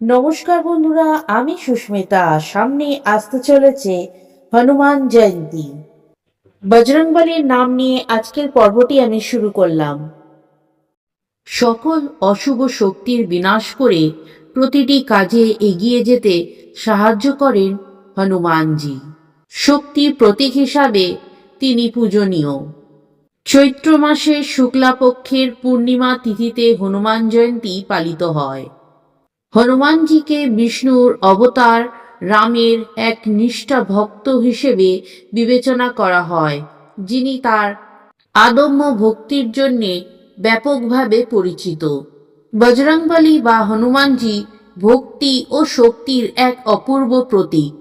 নমস্কার বন্ধুরা, আমি সুস্মিতা। সামনে আসতে চলেছে হনুমান জয়ন্তী। বজরংবলীর নাম নিয়ে আজকের পর্বটি আমি শুরু করলাম। সকল অশুভ শক্তির বিনাশ করে প্রতিটি কাজে এগিয়ে যেতে সাহায্য করেন হনুমানজি। শক্তির প্রতীক হিসাবে তিনি পূজনীয়। চৈত্র মাসের শুক্লাপক্ষের পূর্ণিমা তিথিতে হনুমান জয়ন্তী পালিত হয়। হনুমানজিকে বিষ্ণুর অবতার রামের এক নিষ্ঠা ভক্ত হিসেবে বিবেচনা করা হয়, যিনি তার আদম্য ভক্তির জন্যে ব্যাপকভাবে পরিচিত। বজরংবলী বা হনুমানজি ভক্তি ও শক্তির এক অপূর্ব প্রতীক।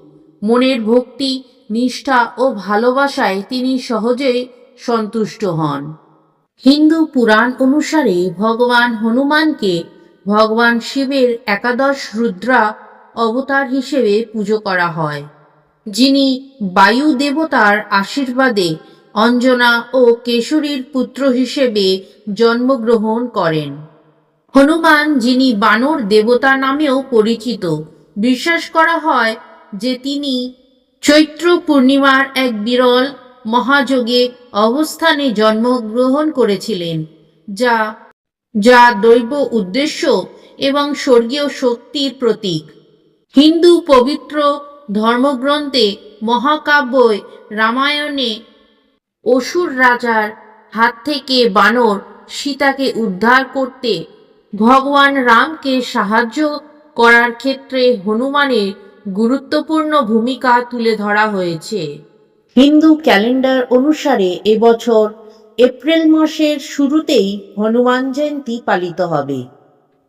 মনের ভক্তি, নিষ্ঠা ও ভালোবাসায় তিনি সহজেই সন্তুষ্ট হন। হিন্দু পুরাণ অনুসারে ভগবান হনুমানকে ভগবান শিবের একাদশ রুদ্রা অবতার হিসেবে পুজো করা হয়, যিনি বায়ু দেবতার আশীর্বাদে অঞ্জনা ও কেশরীর পুত্র হিসেবে জন্মগ্রহণ করেন। হনুমান, যিনি বানর দেবতা নামেও পরিচিত, বিশ্বাস করা হয় যে তিনি চৈত্র পূর্ণিমার এক বিরল মহাযোগে অবস্থানে জন্মগ্রহণ করেছিলেন, যা যা দৈব উদ্দেশ্য এবং স্বর্গীয় শক্তির প্রতীক। হিন্দু পবিত্র ধর্মগ্রন্থে মহাকাব্য রামায়ণে অসুর রাজার হাত থেকে বানর সীতাকে উদ্ধার করতে ভগবান রামকে সাহায্য করার ক্ষেত্রে হনুমানের গুরুত্বপূর্ণ ভূমিকা তুলে ধরা হয়েছে। হিন্দু ক্যালেন্ডার অনুসারে এবছর এপ্রিল মাসের শুরুতেই হনুমান জয়ন্তী পালিত হবে।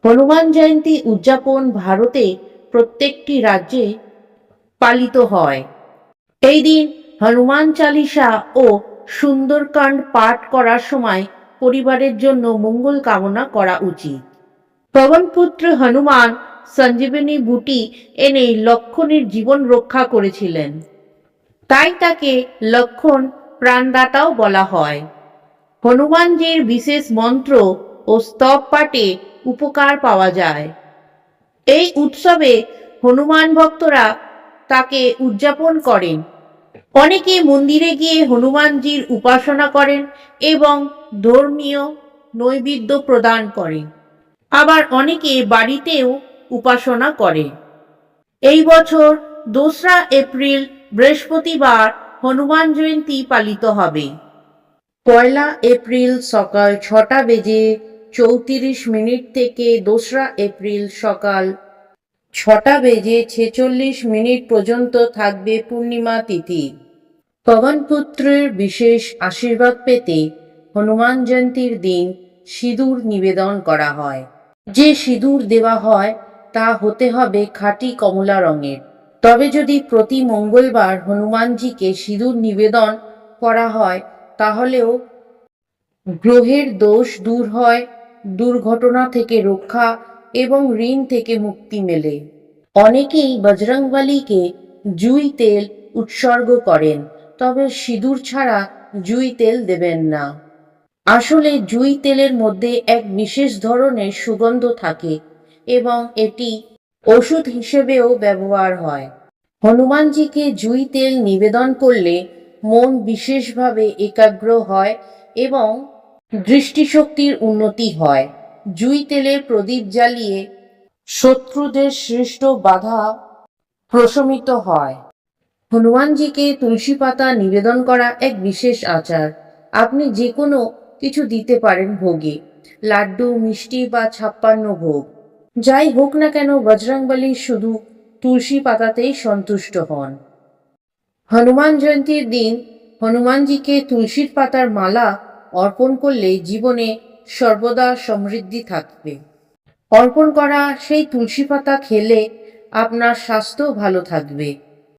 হনুমান জয়ন্তী উদযাপন ভারতে প্রত্যেকটি রাজ্যে পালিত হয়। এই দিন হনুমান চালিসা ও সুন্দরকাণ্ড পাঠ করার সময় পরিবারের জন্য মঙ্গল কামনা করা উচিত। পবনপুত্র হনুমান সঞ্জীবনী বুটি এনে লক্ষণের জীবন রক্ষা করেছিলেন, তাই তাকে লক্ষণ প্রাণদাতাও বলা হয়। হনুমানজির বিশেষ মন্ত্র ও স্তব পাঠে উপকার পাওয়া যায়। এই উৎসবে হনুমান ভক্তরা তাকে উদযাপন করেন। অনেকে মন্দিরে গিয়ে হনুমানজির উপাসনা করেন এবং ধর্মীয় নৈবেদ্য প্রদান করেন। আবার অনেকে বাড়িতেও উপাসনা করে। এই বছর 2রা এপ্রিল বৃহস্পতিবার হনুমান জয়ন্তী পালিত হবে। 1 এপ্রিল সকাল 6:34 থেকে 2রা এপ্রিল সকাল 6:46 পর্যন্ত থাকবে পূর্ণিমা তিথি। পবনপুত্রের বিশেষ আশীর্বাদ পেতে হনুমান জয়ন্তীর দিন সিঁদুর নিবেদন করা হয়। যে সিঁদুর দেওয়া হয় তা হতে হবে খাঁটি কমলা রঙের। তবে যদি প্রতি মঙ্গলবার হনুমানজিকে সিঁদুর নিবেদন করা হয় তাহলেও গ্রহের দোষ দূর হয়, দুর্ঘটনা থেকে রক্ষা এবং ঋণ থেকে মুক্তি মেলে। অনেকেই বজরংবলীকে জুঁই তেল উৎসর্গ করেন, তবে সিঁদুর ছাড়া জুঁই তেল দেবেন না। আসলে জুঁই তেলের মধ্যে এক বিশেষ ধরনের সুগন্ধ থাকে এবং এটি ওষুধ হিসেবেও ব্যবহার হয়। হনুমানজিকে জুঁই তেল নিবেদন করলে মন বিশেষভাবে একাগ্র হয় এবং দৃষ্টিশক্তির উন্নতি হয়। জুঁই তেলে প্রদীপ জ্বালিয়ে শত্রুদের সৃষ্ট বাধা প্রশমিত হয়। হনুমানজিকে তুলসী পাতা নিবেদন করা এক বিশেষ আচার। আপনি যে কোনো কিছু দিতে পারেন ভোগে, লাড্ডু, মিষ্টি বা 56 ভোগ। যাই হোক না কেন, বজরংবলী শুধু তুলসী পাতাতেই সন্তুষ্ট হন। হনুমান জয়ন্তীর দিন হনুমানজিকে তুলসীর পাতার মালা অর্পণ করলে জীবনে সর্বদা সমৃদ্ধি থাকবে। অর্পণ করা সেই তুলসী পাতা খেলে আপনার স্বাস্থ্য ভালো থাকবে।